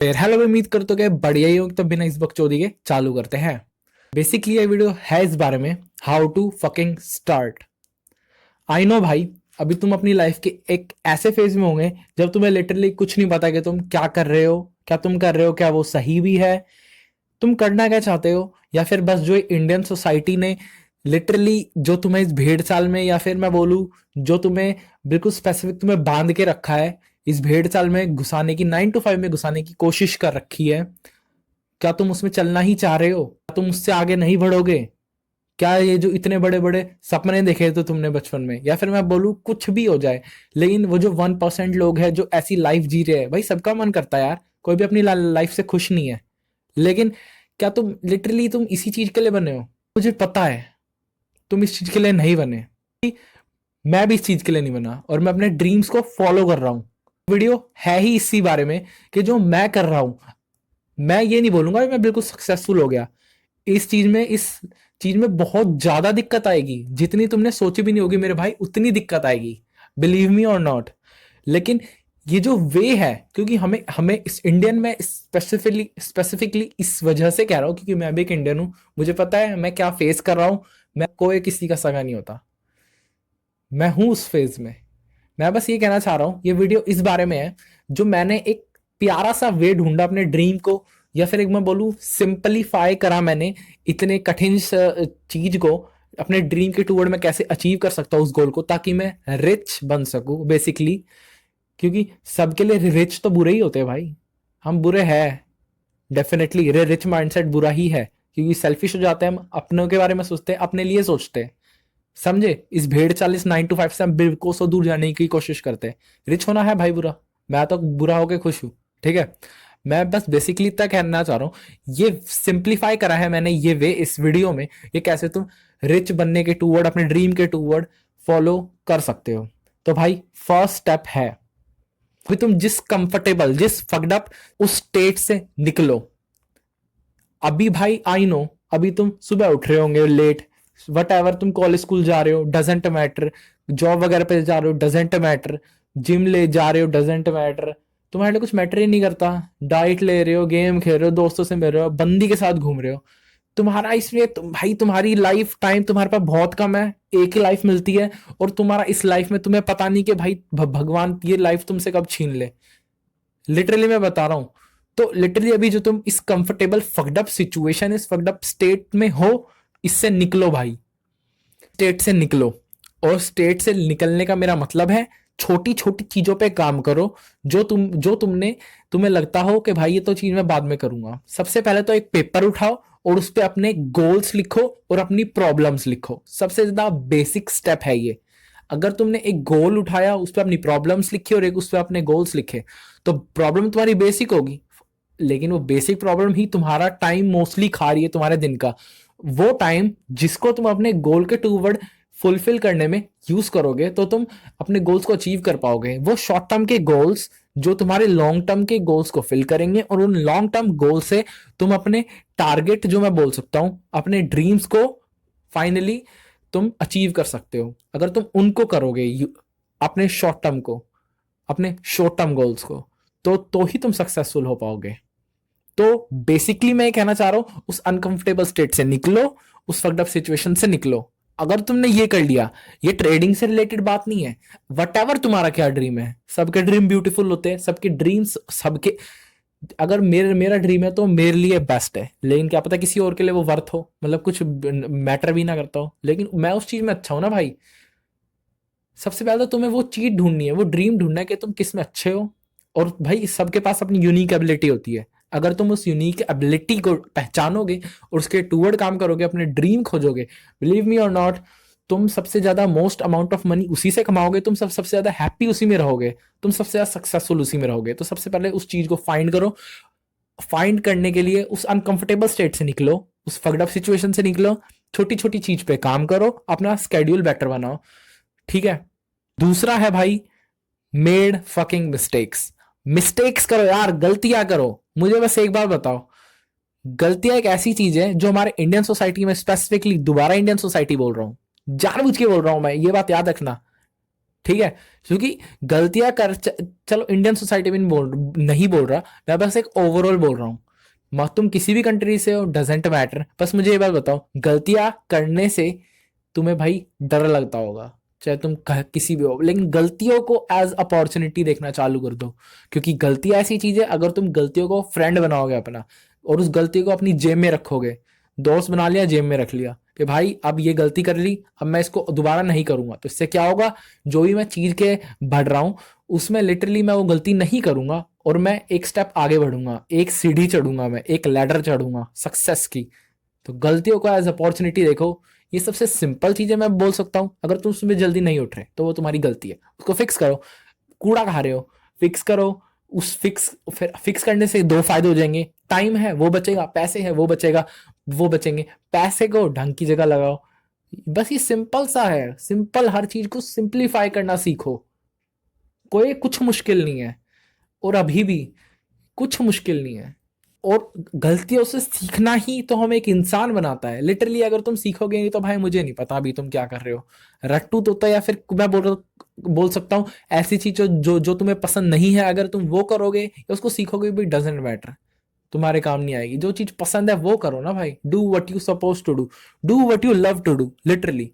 फिर हेलो भाई, उम्मीद करते हो कि बढ़िया ही हो। तो बिना इस बकचोदी के चालू करते हैं। बेसिकली ये वीडियो है इस बारे में how to fucking start. I know भाई, अभी तुम अपनी लाइफ के एक ऐसे फेज में होंगे जब तुम्हें लिटरली कुछ नहीं पता कि तुम क्या कर रहे हो, क्या तुम कर रहे हो, क्या वो सही भी है, तुम करना क्या चाहते हो, या फिर बस जो इंडियन सोसाइटी ने लिटरली जो तुम्हें इस भेड़ चाल में, या फिर मैं बोलूं जो तुम्हें बिल्कुल स्पेसिफिक तुम्हें बांध के रखा है, इस भेड़ चाल में घुसाने की, 9 to 5 में घुसाने की कोशिश कर रखी है। क्या तुम उसमें चलना ही चाह रहे हो? क्या तुम उससे आगे नहीं बढ़ोगे? क्या ये जो इतने बड़े बड़े सपने देखे थे तुमने बचपन में, या फिर मैं बोलूं कुछ भी हो जाए, लेकिन वो जो 1% लोग हैं जो ऐसी लाइफ जी रहे हैं, भाई सबका मन करता है यार, कोई भी अपनी लाइफ से खुश नहीं है। लेकिन क्या तुम लिटरली तुम इसी चीज के लिए बने हो? मुझे पता है तुम इस चीज के लिए नहीं बने। मैं भी इस चीज के लिए नहीं बना और मैं अपने ड्रीम्स को फॉलो कर रहा हूँ। वीडियो है ही इसी बारे में कि जो मैं कर रहा हूँ, मैं ये नहीं बोलूंगा मैं बिल्कुल सक्सेसफुल हो गया। इस चीज में बहुत ज्यादा दिक्कत आएगी, जितनी तुमने सोची भी नहीं होगी मेरे भाई, उतनी दिक्कत आएगी, बिलीव मी और नॉट। लेकिन ये जो वे है, क्योंकि हमें हमें इस इंडियन में स्पेसिफिकली स्पेसिफिकली इस वजह से कह रहा हूं क्योंकि मैं भी एक इंडियन हूं। मुझे पता है मैं क्या फेस कर रहा हूं। मैं कोई किसी का सगा नहीं होता, मैं हूं उस फेज में। मैं बस ये कहना चाह रहा हूँ, ये वीडियो इस बारे में है जो मैंने एक प्यारा सा वे ढूंढा अपने ड्रीम को, या फिर एक मैं बोलूँ सिंपलीफाई करा मैंने इतने कठिन चीज को। अपने ड्रीम के टूवर्ड मैं कैसे अचीव कर सकता हूँ उस गोल को, ताकि मैं रिच बन सकूं बेसिकली। क्योंकि सबके लिए रिच तो बुरे ही होते हैं भाई, हम बुरे हैं डेफिनेटली। रिच माइंडसेट बुरा ही है, क्योंकि सेल्फिश हो जाते हैं, हम अपनों के बारे में सोचते हैं, अपने लिए सोचते हैं। समझे? इस भेड़ चालीस 9 to 5 से हम बिल्कुल सौ दूर जाने की कोशिश करते हैं। रिच होना है भाई बुरा? मैं तो बुरा होके खुश हूं। ठीक है, मैं बस बेसिकली इतना कहना चाह रहा हूं, ये सिंप्लीफाई करा है मैंने ये वे इस वीडियो में, ये कैसे तुम रिच बनने के टूवर्ड, अपने ड्रीम के टूवर्ड फॉलो कर सकते हो। तो भाई फर्स्ट स्टेप है, अभी तुम जिस कंफर्टेबल, जिस फक्ड अप उस स्टेट से निकलो। अभी भाई आई नो, अभी तुम सुबह उठ रहे होंगे लेट, वट एवर, तुम कॉलेज स्कूल जा रहे हो डजेंट मैटर, जॉब वगैरह पे जा रहे हो डजेंट मैटर, जिम ले जा रहे हो डजेंट मैटर, तुम्हारे लिए कुछ मैटर ही नहीं करता। डाइट ले रहे हो, गेम खेल रहे हो, दोस्तों से मिल रहे हो, बंदी के साथ घूम रहे हो, तुम्हारा इसमें भाई तुम्हारी लाइफ टाइम तुम्हारे पास बहुत कम है, एक ही लाइफ मिलती है। और तुम्हारा इस लाइफ में तुम्हें पता नहीं कि भाई भगवान ये लाइफ तुमसे कब छीन ले। लिटरली मैं बता रहा हूं। तो लिटरली अभी जो तुम इस कंफर्टेबल फक्ड अप सिचुएशन, इस फक्ड अप स्टेट में हो, इससे निकलो भाई, स्टेट से निकलो। और स्टेट से निकलने का मेरा मतलब है छोटी छोटी चीजों पे काम करो, जो तुमने तुम्हें लगता हो कि भाई ये तो चीज मैं बाद में करूंगा। सबसे पहले तो एक पेपर उठाओ और उस पे अपने गोल्स लिखो और अपनी प्रॉब्लम्स लिखो। सबसे ज्यादा बेसिक स्टेप है ये। अगर तुमने एक गोल उठाया, उस पर अपनी प्रॉब्लम्स लिखी और एक उस पर अपने गोल्स लिखे, तो प्रॉब्लम तुम्हारी बेसिक होगी, लेकिन वो बेसिक प्रॉब्लम ही तुम्हारा टाइम मोस्टली खा रही है तुम्हारे दिन का। वो टाइम जिसको तुम अपने गोल के टूवर्ड फुलफिल करने में यूज करोगे, तो तुम अपने गोल्स को अचीव कर पाओगे। वो शॉर्ट टर्म के गोल्स जो तुम्हारे लॉन्ग टर्म के गोल्स को फिल करेंगे, और उन लॉन्ग टर्म गोल से तुम अपने टारगेट, जो मैं बोल सकता हूं अपने ड्रीम्स को, फाइनली तुम अचीव कर सकते हो। अगर तुम उनको करोगे, अपने शॉर्ट टर्म को, अपने शॉर्ट टर्म गोल्स को, तो ही तुम सक्सेसफुल हो पाओगे। तो बेसिकली मैं ये कहना चाह रहा हूं, उस अनकंफर्टेबल स्टेट से निकलो, उस फक्ड अप सिचुएशन से निकलो। अगर तुमने ये कर लिया, ये ट्रेडिंग से रिलेटेड बात नहीं है, वट एवर तुम्हारा क्या ड्रीम है, सबके ड्रीम ब्यूटीफुल होते हैं, सबके ड्रीम्स सबके। अगर मेरा ड्रीम है तो मेरे लिए बेस्ट है, लेकिन क्या पता किसी और के लिए वो वर्थ हो, मतलब कुछ मैटर भी ना करता हो, लेकिन मैं उस चीज में अच्छा हूं ना भाई। सबसे पहले तो तुम्हें वो चीज ढूंढनी है, वो ड्रीम ढूंढना है कि तुम किस में अच्छे हो। और भाई सबके पास अपनी यूनिक एबिलिटी होती है। अगर तुम उस यूनिक एबिलिटी को पहचानोगे और उसके टूवर्ड काम करोगे, अपने ड्रीम खोजोगे, बिलीव मी और नॉट, तुम सबसे ज्यादा मोस्ट अमाउंट ऑफ मनी उसी से कमाओगे, तुम सबसे ज्यादा हैप्पी उसी में रहोगे, तुम सबसे ज्यादा सक्सेसफुल उसी में रहोगे। तो सबसे पहले उस चीज को फाइंड करो। फाइंड करने के लिए उस अनकंफर्टेबल स्टेट से निकलो, उस फक्ड अप सिचुएशन से निकलो, छोटी छोटी चीज पे काम करो, अपना स्केड्यूल बेटर बनाओ। ठीक है। दूसरा है भाई, मेड फकिंग मिस्टेक्स। मिस्टेक्स करो यार, गलतियां करो। मुझे बस एक बार बताओ, गलतियां एक ऐसी चीज है जो हमारे इंडियन सोसाइटी में, स्पेसिफिकली दोबारा इंडियन सोसाइटी बोल रहा हूं, जानबूझ के बोल रहा हूं मैं, ये बात याद रखना। ठीक है, क्योंकि गलतियां चलो इंडियन सोसाइटी में नहीं बोल रहा, मैं बस एक ओवरऑल बोल रहा हूँ। तुम किसी भी कंट्री से हो, डजेंट मैटर, बस मुझे ये बात बताओ, गलतियां करने से तुम्हें भाई डर लगता होगा, चाहे तुम किसी भी हो, लेकिन गलतियों को एज अपॉर्चुनिटी देखना चालू कर दो। क्योंकि गलती ऐसी चीज है, अगर तुम गलतियों को फ्रेंड बनाओगे अपना, और उस गलती को अपनी जेब में रखोगे, दोस्त बना लिया, जेब में रख लिया कि भाई अब ये गलती कर ली, अब मैं इसको दोबारा नहीं करूंगा, तो इससे क्या होगा, जो भी मैं चीज के बढ़ रहा हूं उसमें लिटरली मैं वो गलती नहीं करूंगा, और मैं एक स्टेप आगे बढ़ूंगा, एक सीढ़ी चढ़ूंगा, मैं एक लैडर चढ़ूंगा सक्सेस की। तो गलतियों को एज अपॉर्चुनिटी देखो। ये सबसे सिंपल चीजें मैं बोल सकता हूँ। अगर तुम सुबह जल्दी नहीं उठ रहे तो वो तुम्हारी गलती है, उसको फिक्स करो। कूड़ा खा रहे हो, फिक्स करो। उस फिक्स करने से दो फायदे हो जाएंगे, टाइम है वो बचेगा, पैसे है वो बचेगा, वो बचेंगे। पैसे को ढंग की जगह लगाओ। बस ये सिंपल सा है, सिंपल, हर चीज को सिंप्लीफाई करना सीखो। कोई कुछ मुश्किल नहीं है, और अभी भी कुछ मुश्किल नहीं है। और गलतियों से सीखना ही तो हमें एक इंसान बनाता है। लिटरली अगर तुम सीखोगे नहीं तो भाई मुझे नहीं पता अभी तुम क्या कर रहे हो, रट्टू तोता, या फिर मैं बोल सकता हूँ ऐसी चीज जो तुम्हें पसंद नहीं है, अगर तुम वो करोगे या उसको सीखोगे भी, डजेंट मैटर, तुम्हारे काम नहीं आएगी। जो चीज पसंद है वो करो ना भाई, do what you suppose to do what you love to do, literally.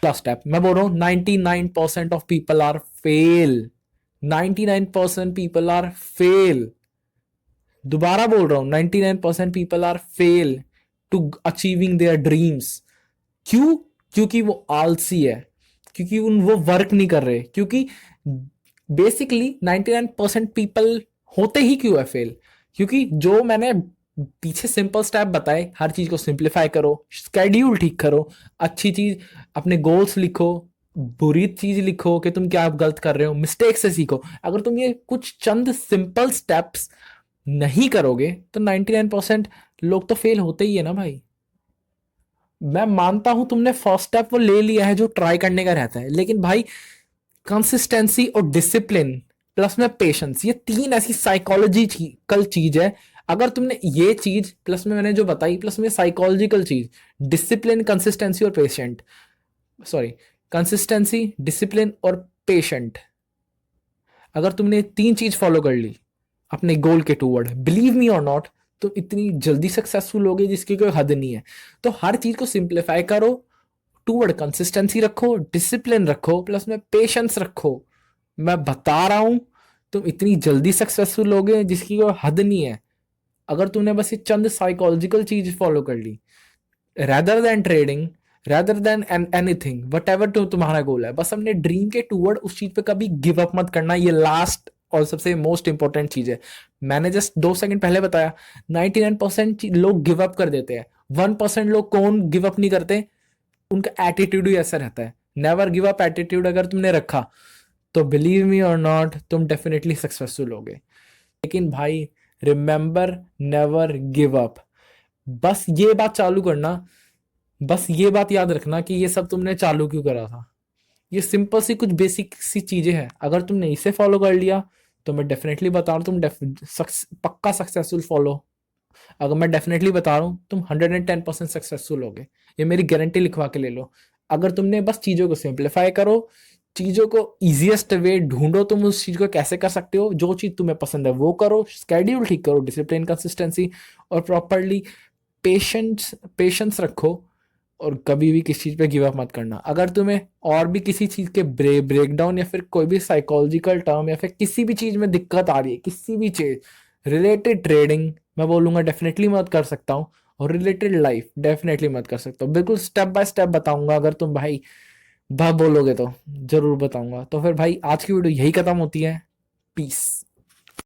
Last step मैं बोल रहा हूँ, 99% of people are fail. 99% people are fail. दोबारा बोल रहा हूं, 99% people are fail to achieving their dreams. क्यों? क्योंकि वो आलसी है, क्योंकि वो वर्क नहीं कर रहे। क्योंकि बेसिकली 99% पीपल होते ही क्यों है फेल? क्योंकि जो मैंने पीछे सिंपल स्टेप बताए, हर चीज को सिंप्लीफाई करो, स्केड्यूल ठीक करो, अच्छी चीज, अपने गोल्स लिखो, बुरी चीज लिखो कि तुम क्या गलत कर रहे हो, मिस्टेक से सीखो। अगर तुम ये कुछ चंद सिंपल स्टेप्स नहीं करोगे तो 99% लोग तो फेल होते ही है ना भाई। मैं मानता हूं तुमने फर्स्ट स्टेप वो ले लिया है जो ट्राई करने का रहता है, लेकिन भाई कंसिस्टेंसी और डिसिप्लिन प्लस में पेशेंस, ये तीन ऐसी साइकोलॉजिकल चीज है। अगर तुमने ये चीज प्लस में मैंने जो बताई, प्लस में साइकोलॉजिकल चीज, डिसिप्लिन, कंसिस्टेंसी और पेशेंट, सॉरी, कंसिस्टेंसी, डिसिप्लिन और पेशेंट, अगर तुमने तीन चीज फॉलो कर ली अपने गोल के टूवर्ड, बिलीव मी और नॉट, तो इतनी जल्दी सक्सेसफुल होगे जिसकी कोई हद नहीं है। तो हर चीज को सिंप्लीफाई करो, टूवर्ड कंसिस्टेंसी रखो, डिसिप्लिन रखो, प्लस में पेशेंस रखो। मैं बता रहा हूं तुम इतनी जल्दी सक्सेसफुल होगे जिसकी कोई हद नहीं है, अगर तुमने बस ये चंद साइकोलॉजिकल चीज फॉलो कर ली। Rather than trading, rather than anything, whatever तुम्हारा गोल है, बस अपने ड्रीम के टूवर्ड उस चीज पे कभी गिव अप मत करना। ये लास्ट और सबसे मोस्ट इंपॉर्टेंट चीज है। मैंने जस्ट 2 सेकंड पहले बताया, 99% लोग गिव अप कर देते हैं, 1% लोग कौन गिव अप नहीं करते, उनका एटीट्यूड ही ऐसा रहता है। नेवर गिव अप एटीट्यूड अगर तुमने रखा तो बिलीव मी और नॉट, तुम डेफिनेटली सक्सेसफुल होगे। लेकिन भाई रिमेंबर, नेवर गिव अप। बस ये बात चालू करना, बस ये बात याद रखना कि ये सब तुमने चालू क्यों करा था। ये सिंपल सी कुछ बेसिक सी चीजें हैं, अगर तुमने इसे फॉलो कर लिया तो मैं डेफिनेटली बता रहा हूँ तुम पक्का सक्सेसफुल फॉलो, अगर मैं डेफिनेटली बता रहा हूँ तुम 110% सक्सेसफुल होगे। ये मेरी गारंटी लिखवा के ले लो। अगर तुमने बस चीजों को सिंप्लीफाई करो, चीजों को इजीएस्ट वे ढूंढो, तुम उस चीज को कैसे कर सकते हो, जो चीज तुम्हें पसंद है वो करो, स्केड्यूल ठीक करो, डिसिप्लिन, कंसिस्टेंसी और प्रॉपरली पेशेंस पेशेंस रखो, और कभी भी किसी चीज पे गिव अप मत करना। अगर तुम्हें और भी किसी चीज के ब्रेकडाउन या फिर कोई भी साइकोलॉजिकल टर्म या फिर किसी भी चीज में दिक्कत आ रही है, किसी भी चीज रिलेटेड, ट्रेडिंग मैं बोलूंगा डेफिनेटली मत कर सकता हूँ, और रिलेटेड लाइफ डेफिनेटली मत कर सकता हूँ। बिल्कुल स्टेप बाय स्टेप बताऊंगा, अगर तुम भाई बोलोगे तो जरूर बताऊंगा। तो फिर भाई आज की वीडियो यही खत्म होती है। पीस।